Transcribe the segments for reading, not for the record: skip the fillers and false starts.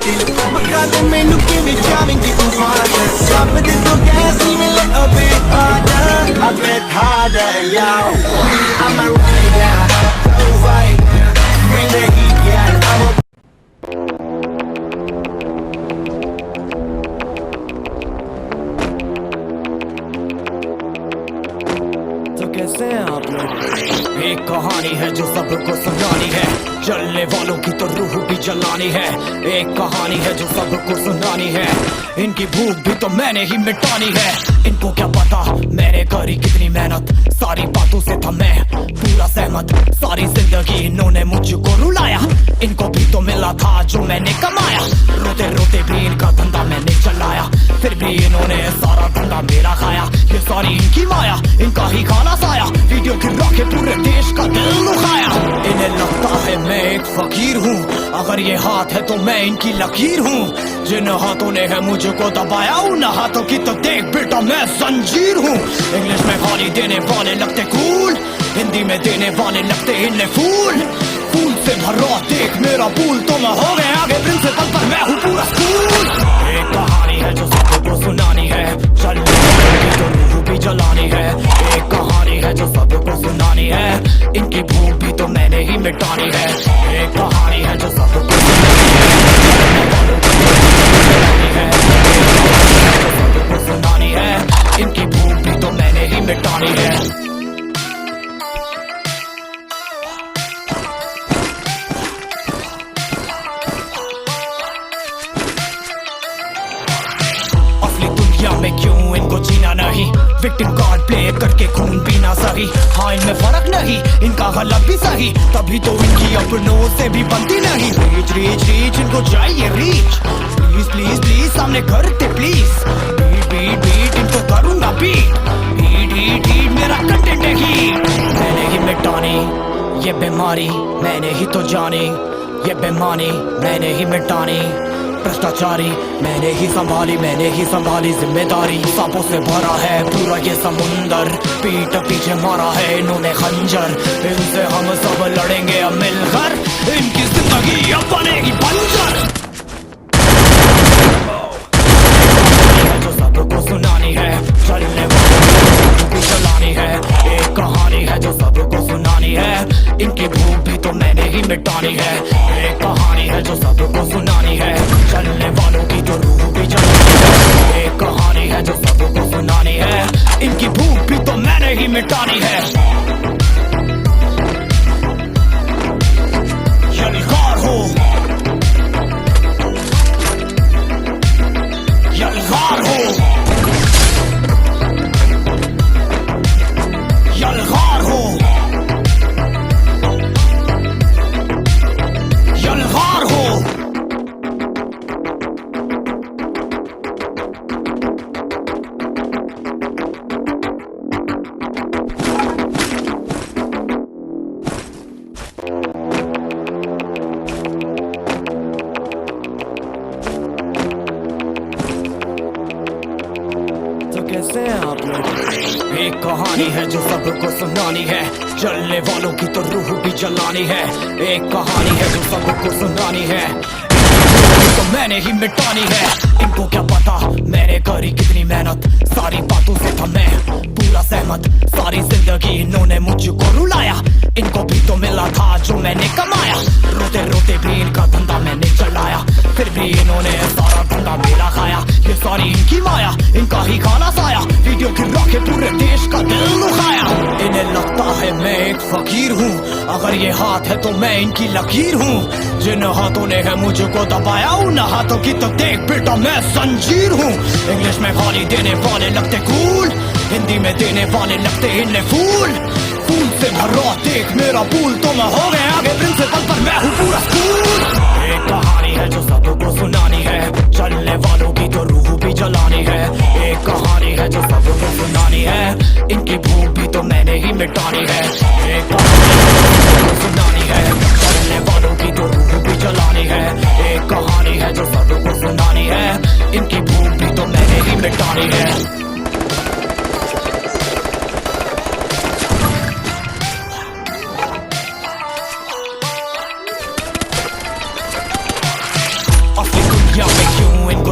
मका दे मैनू किवें जावेंगी तूफान सब दे तो गैस नहीं little bit harder I bet harder yo I'm a rider so fight bring the heat yeah I'm a तो कैसे हैं आप लोग? एक कहानी है जो सबको सुनानी है, जलने वालों की तो रूह भी जलानी है। एक कहानी है जो सबको सुनानी है, इनकी भूख भी तो मैंने ही मिटानी है। इनको क्या पता मैंने करी कितनी मेहनत, सारी बातों से था मैं पूरा सहमत। सारी जिंदगी इन्होंने मुझको रुलाया, इनको भी तो मिला था जो मैंने कमाया। रोते रोते भी इनका धंधा मैंने चलाया, फिर भी इन्होंने सारा धंधा मेरा खाया। ये सारी इनकी माया, इनका ही खाना साया, वीडियो गिरा के पूरे देश का दिल दुखाया। इन्हें लगता है मैं एक फकीर हूँ, अगर ये हाथ है तो मैं इनकी लकीर हूँ। जिन हाथों ने है मुझको दबाया, उन हाथों की तो देख बेटा मैं जंजीर हूँ। इंग्लिश में गाली देने वाले लगते कूल, हिंदी में देने वाले लगते इन्हें फूल। फूल से भरा देख मेरा पूल, तो मैं हो गया आगे प्रिंसिपल पर मैं हूँ पूरा स्कूल। एक कहानी है जो सबको सुनानी है, चलने की तो रूह भी जलानी है। एक कहानी है जो सबको सुनानी है, इनकी भूख भी तो मैंने ही मिटानी है। एक कहानी है जो सबको सुनानी है, इनकी भूख भी तो मैंने ही मिटानी है। में क्यों इनको जीना नहीं, विक्टिम कार्ड प्ले करके खून पीना सही। हाँ इनमें फर्क नहीं, इनका गलत भी सही, तभी तो इनकी अपनों से भी बनती नहीं। रीच रीच रीच इनको चाहिए रीच, प्लीज प्लीज प्लीज सामने करते प्लीज। बीट बीट बीट इनको करूंगा बीट, हीट हीट हीट मेरा कंटेंट है हीट। मैंने ही मिटानी ये बीमारी, मैंने ही तो जानी ये बेमानी, मैंने ही मिटानी भ्रष्टाचारी। मैंने ही संभाली जिम्मेदारी। सांपों से भरा है पूरा ये समुंदर, पीठ पीछे मारा है इन्होंने खंजर। इनसे हम सब लड़ेंगे अब मिलकर, इनकी जिंदगी अब बनेगी बंजर। जो सबको सुनानी है, चलने वालों की चलानी है। एक कहानी है जो सबको सुनानी है, इनकी भूख भी तो मैंने ही मिटानी है। एक कहानी है जो सबको सुनानी है, चलने वालों की तो रूह भी जलानी है। एक कहानी है जो सबको सुनानी है, इनकी भूख भी तो मैंने ही मिटानी है। यलगार हो, यलगार हो, यलगार हो, यलगार हो। तो कैसे हैं आप लोग? एक कहानी है जो सबको सुनानी है, जलने वालों की तो रूह भी जलानी है। एक कहानी है जो सबको सुनानी है, तो मैंने ही मिटानी है। इनको क्या पता मैंने करी कितनी मेहनत, सारी बातों से था मैं पूरा सहमत। सारी जिंदगी इन्होंने मुझको रुलाया, इनको भी तो मिला था जो मैंने कमाया। रोते रोते भी इनका धंधा मैंने चलाया, फिर भी इन्होंने सारा धंधा मेरा खाया। ये सारी इनकी माया, इनका ही खाना साया, वीडियो गिरा के पूरे देश का दिल दुखाया। इन्हें लगता है मैं एक फकीर हूँ, अगर ये हाथ है तो मैं इनकी लकीर हूँ। जिन हाथों ने है मुझको दबाया, उन हाथों की तो देख बेटा मैं जंजीर हूँ। इंग्लिश में गाली देने वाले लगते कूल, हिंदी में देने वाले लगते इन्हें फूल। फूल से भरा देख मेरा पूल, तो मैं हो गया आगे प्रिंसिपल पर मैं हूँ पूरा स्कूल। एक कहानी है जो सबको सुनानी है, चलने वालों की तो रूह भी जलानी है। एक कहानी है जो सबको सुनानी है, इनकी भूख भी तो मैंने ही मिटानी है। एक कहानी है जो सबको सुनानी है, चलने वालों की तो रूह भी जलानी है। एक कहानी है जो सबको सुनानी है, इनकी भूख भी तो मैंने ही मिटानी है। असली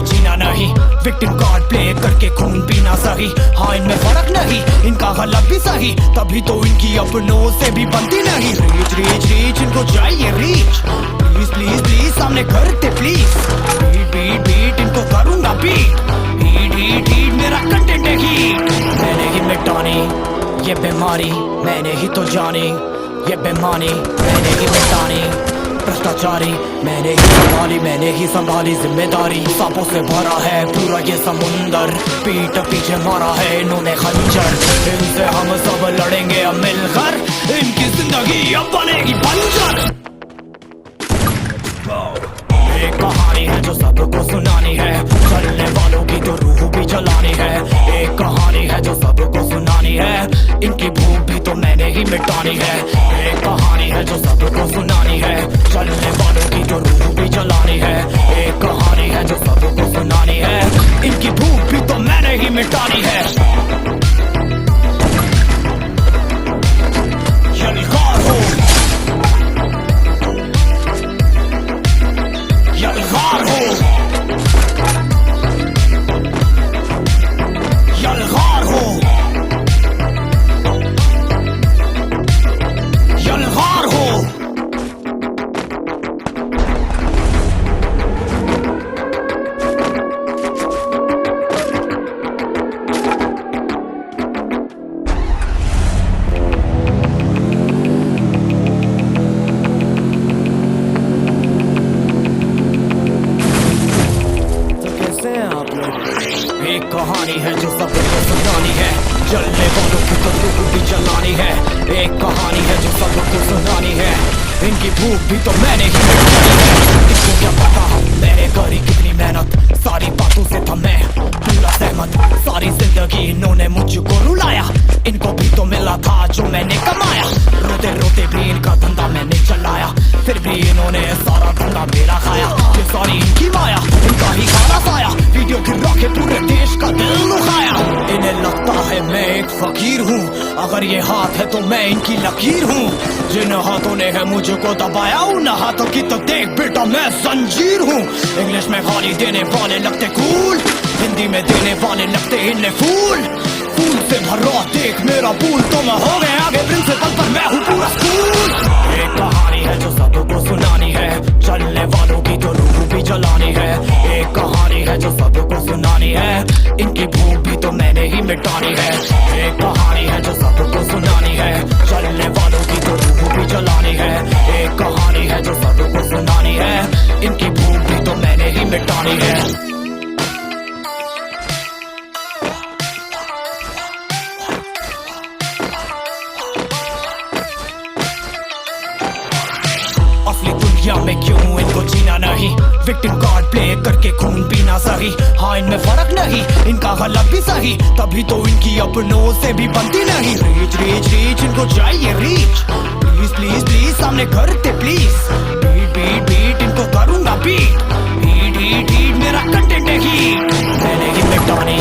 इनको जीना नहीं, विक्टिम कार्ड प्ले करके खून पीना सही। हाँ इनमें फर्क नहीं, इनका गलत भी सही, तभी तो इनकी अपनों से भी बनती नहीं। रीच रीच रीच इनको चाहिए रीच, प्लीज प्लीज प्लीज सामने करते प्लीज। बीट बीट बीट इनको करूंगा बीट, हीट हीट हीट मेरा कंटेंट है हीट। मैंने ही मिटानी ये बीमारी, मैंने ही तो जानी ये बेमानी, मैंने ही मिटानी भ्रष्टाचारी, मैंने ही संभाली जिम्मेदारी। सांपों से भरा है पूरा ये समुंदर, पीठ पीछे मारा है इन्होंने खंजर। इनसे हम सब लड़ेंगे अब मिलकर, इनकी जिंदगी अब बनेगी बंजर। एक कहानी है जो सबको सुनानी है, चलने वालों की तो रूह भी जलानी है। एक कहानी है जो सबको सुनानी है, इनकी भूख भी तो मैंने ही मिटानी है। एक कहानी है जो सबको सुनानी है, चलने वालों की तो रूह भी जलानी है। एक कहानी है जो सबको सुनानी है, इनकी भूख भी तो मैंने ही मिटानी है। यलगार हो, यलगार हो, यलगार हो, यलगार हो। एक कहानी है जो सबको सुनानी है, चलने वालों की तो रूह भी जलानी है। एक कहानी है जो सबको सुनानी है, इनकी भूख भी तो मैंने ही मिटानी है। इनको क्या पता मैंने करी कितनी मेहनत, सारी बातों से था मैं पूरा सहमत। सारी जिंदगी इन्होंने मुझको रुलाया, इनको भी तो मिला था जो मैंने कमाया। रोते रोते भी इनका धंधा मैंने चलाया, फिर भी इन्होंने सारा धंधा मेरा खाया। ये सारी इनकी माया, इनका ही खाना साया, वीडियो गिरा के पूरे देश का दिल दुखाया। इन्हें लगता है मैं एक फकीर हूँ, अगर ये हाथ है तो मैं इनकी लकीर हूँ। जिन हाथों ने है मुझको दबाया, उन हाथों की तो देख बेटा मैं जंजीर हूँ। इंग्लिश में गाली देने वाले लगते कूल, हिंदी में देने वाले लगते इन्हें फूल। फूल से भरा देख मेरा पूल, तो मैं हो गया आगे प्रिंसिपल पर मैं हूँ पूरा स्कूल। एक कहानी है जो सबको सुनानी है, चलने वालों की तो रूह भी जलानी है। एक कहानी है जो सबको सुनानी है, इनकी भूख भी तो मैंने ही मिटानी है। एक कहानी है जो सबको सुनानी है, चलने वालों की तो रूह भी जलानी है। एक कहानी है जो सबको सुनानी है, इनकी भूख भी तो मैंने ही मिटानी है। असली दुनिया में क्यों इनको जीना नहीं, विक्टिम कार्ड प्ले करके खून पीना सही। हाँ इनमें फर्क नहीं, इनका गलत भी सही, तभी तो इनकी अपनों से भी बनती नहीं। रीच रीच रीच इनको चाहिए रीच, प्लीज प्लीज प्लीज सामने करते प्लीज। बीट बीट बीट इनको करूंगा बीट, हीट हीट हीट मेरा कंटेंट है हीट। मैंने ही मिटानी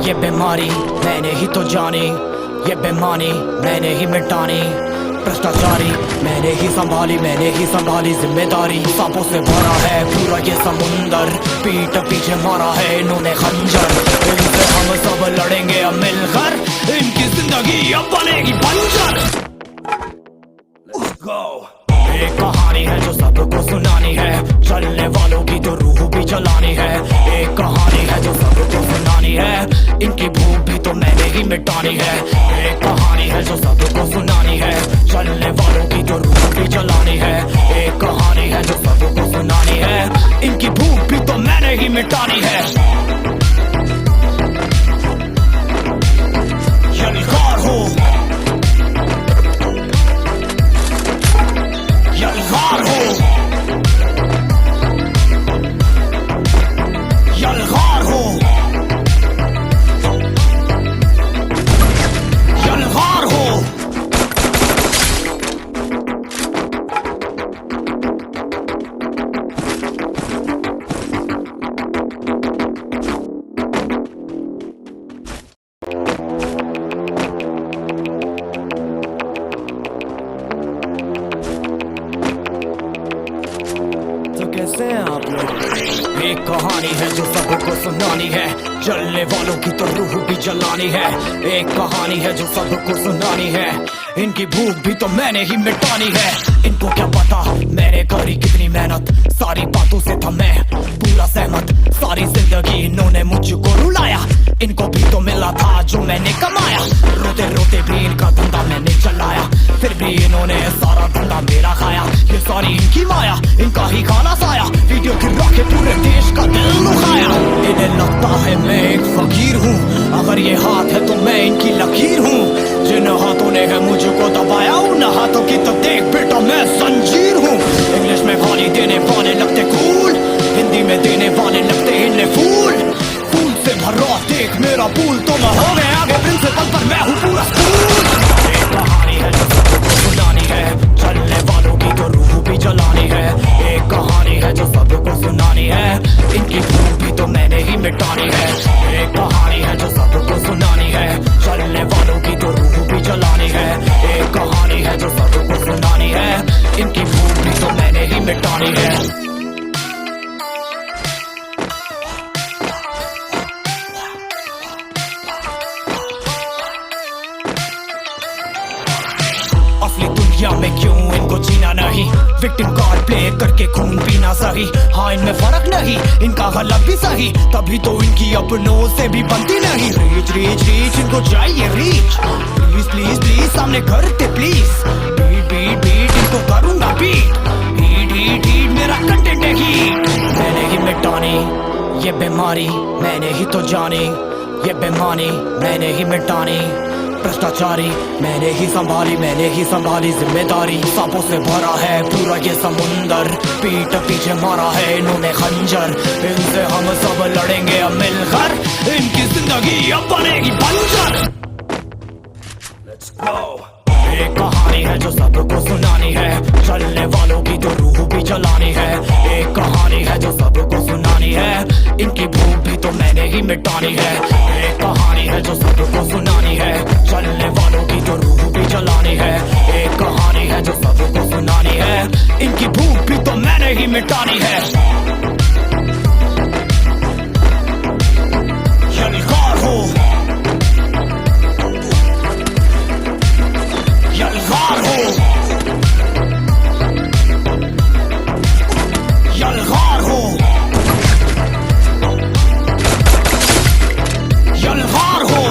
ये बीमारी, मैंने ही तो जानी ये बेमानी, मैंने ही मिटानी भ्रष्टाचारी, मैंने ही संभाली जिम्मेदारी। सांपों से भरा है पूरा ये समुंदर, पीठ पीछे मारा है इन्होंने खंजर। इनसे हम सब लड़ेंगे अब मिलकर, इनकी जिंदगी अब बनेगी बंजर। Let's go। एक कहानी है जो सबको सुनानी है, चलने वालों की तो रूह भी जलानी है। एक कहानी है जो सबको सुनानी है, इनकी भूख भी तो मैंने ही मिटानी है। एक कहानी है जो सबको सुनानी है, चलने वालों की तो रूह भी जलानी है। एक कहानी है जो सबको सुनानी है, इनकी भूख भी तो मैंने ही मिटानी है। यलगार हो, यलगार हो, यलगार हो, यलगार हो। एक कहानी है जो सबको सुनानी है, जलने वालों की तो रूह भी जलानी है। एक कहानी है जो सबको सुनानी है, इनकी भूख भी तो मैंने ही मिटानी है। इनको क्या पता मैंने करी कितनी मेहनत, सारी बातों से था मैं पूरा सहमत। सारी जिंदगी इन्होंने मुझको रुलाया, इनको भी तो मिला था जो मैंने कमाया। रोते रोते भी इनका धंधा मैंने चलाया, फिर भी इन्होंने सारा धंधा मेरा खाया। ये सारी इनकी माया, इनका ही खाना साया, वीडियो गिरा के पूरे देश का दिल दुखाया। इन्हें लगता है मैं एक फकीर हूँ, अगर ये हाथ है तो मैं इनकी लकीर हूँ। जिन हाथों ने है मुझको दबाया, उन हाथों की तो देख बेटा मैं जंजीर हूँ। इंग्लिश में गाली देने वाले लगते कूल, हिंदी में देने वाले लगते इन्हें फूल। फूल से भरा देख मेरा पूल, तो मैं हो गया आगे प्रिंसिपल पर मैं हूँ पूरा स्कूल। एक कहानी है जो सबको सुनानी है, चलने वालों की तो रूह भी जलानी है। एक कहानी है जो सबको सुनानी है, इनकी भूख भी तो मैंने ही मिटानी है। एक कहानी है जो सबको सुनानी है, चलने वालों की तो रूह भी जलानी है। एक कहानी है जो सबको सुनानी है, इनकी भूख भी तो मैंने ही मिटानी है। असली दुनिया में क्यों इनको जीना नहीं, विक्टिम कार्ड प्ले करके खून पीना सही। हाँ इनमें फर्क नहीं, इनका गलत भी सही, तभी तो इनकी अपनों से भी बनती नहीं। रीच रीच रीच इनको चाहिए रीच, प्लीज प्लीज प्लीज सामने करते प्लीज। बीट बीट बीट इनको करूंगा बीट, हीट हीट हीट मेरा कंटेंट है हीट। मैंने ही मिटानी ये बीमारी, मैंने ही तो जानी ये बेमानी, मैंने ही मिटानी भ्रष्टाचारी। मैंने ही संभाली जिम्मेदारी। सांपों से भरा है पूरा ये समुंदर, पीठ पीछे मारा है इन्होंने खंजर। इनसे हम सब लड़ेंगे अब मिलकर, इनकी जिंदगी अब बनेगी बंजर। Let's go। एक कहानी है जो सबको सुनानी है, चलने वालों की तो रूह भी जलानी है। एक कहानी है जो सबको सुनानी है, इनकी भूख भी तो मैंने ही मिटानी है। एक कहानी है जो सबको सुनानी है, चलने वालों की तो रूह भी जलानी है। एक कहानी है जो सबको सुनानी है, इनकी भूख भी तो मैंने ही मिटानी है। यलगार हो, यलगार हो, यलगार हो, यलगार हो।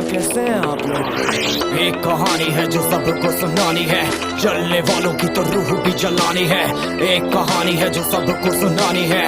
कैसे हैं आप लोग? एक कहानी है जो सबको सुनानी है, जलने वालों की तो रूह भी जलानी है। एक कहानी है जो सबको सुनानी है,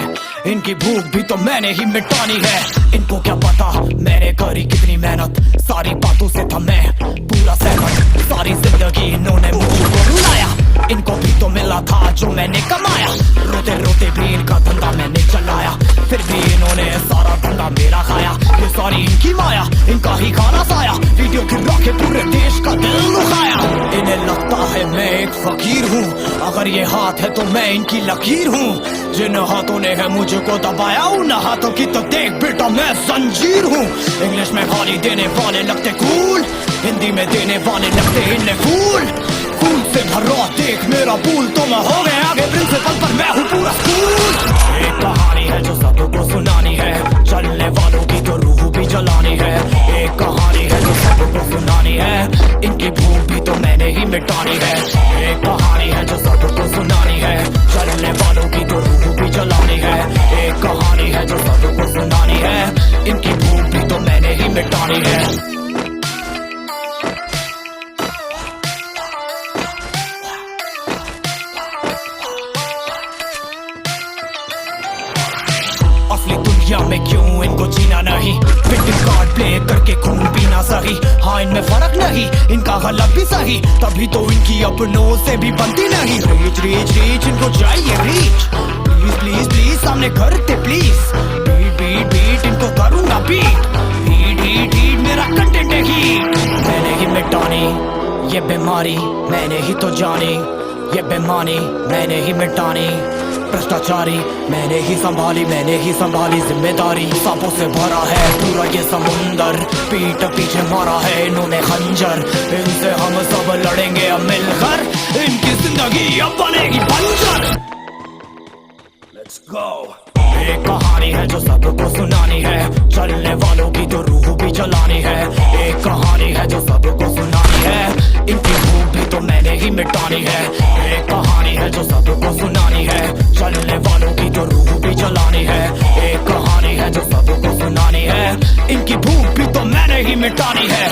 इनकी भूख भी तो मैंने ही मिटानी है। इनको क्या पता मैंने करी कितनी मेहनत, सारी बातों से था मैं पूरा सहमत। सारी जिंदगी इन्होंने मुझको रुलाया, इनको भी तो मिला था जो मैंने कमाया। रोते रोते भी इनका धंधा मैंने चलाया, फिर भी इन्होंने सारा धंधा मेरा खाया। ये सारी इनकी माया, इनका ही खाना साया, वीडियो गिरा के पूरे देश का दिल दुखाया। इन्हें लगता है मैं एक फकीर हूँ, अगर ये हाथ है तो मैं इनकी लकीर हूँ। जिन हाथों ने है मुझको दबाया, उन हाथों की तो देख बेटा मैं जंजीर हूँ। इंग्लिश में गाली देने वाले लगते कूल, हिंदी में देने वाले लगते इन्हें फूल। फूल से भरा देख मेरा पूल, तो मैं हो गया आगे प्रिंसिपल पर मैं हूँ पूरा स्कूल। एक कहानी है जो सबको सुनानी है, चलने वालों की तो रूह भी जलानी है। एक कहानी है जो सबको सुनानी है, इनकी भूख भी तो मैंने ही मिटानी है। एक कहानी है जो सबको सुनानी है, चलने वालों की तो रूह भी जलानी है। एक कहानी है जो सबको सुनानी है, इनकी भूख भी तो मैंने ही मिटानी है। असली दुनिया में क्यों इनको जीना नहीं, विक्टिम कार्ड प्ले करके खून पीना सही। हाँ इनमें फर्क नहीं, इनका गलत भी सही, तभी तो इनकी अपनों से भी बनती नहीं। रीच रीच रीच इनको चाहिए रीच, प्लीज प्लीज प्लीज सामने करते प्लीज। बीट बीट बीट इनको करूंगा बीट, हीट हीट हीट मेरा कंटेंट है हीट। मैंने ही मिटानी ये बीमारी मैंने ही तो जानी, ये बेमानी मैंने ही मिटानी, भ्रष्टाचारी मैंने ही संभाली जिम्मेदारी। सांपों से भरा है पूरा ये समुंदर, पीठ पीछे मारा है इन्होंने खंजर। इनसे हम सब लड़ेंगे अब मिलकर, इनकी जिंदगी अब बनेगी बंजर। Let's go। एक कहानी है जो सबको सुनानी है, चलने वालों की तो रूह भी जलानी है। एक कहानी है जो सबको सुनानी है, इनकी भूख भी तो मैंने ही मिटानी है। एक कहानी है जो सबको सुनानी है, चलने वालों की तो रूह भी जलानी है। एक कहानी है जो सबको सुनानी है, इनकी भूख भी तो मैंने ही मिटानी है।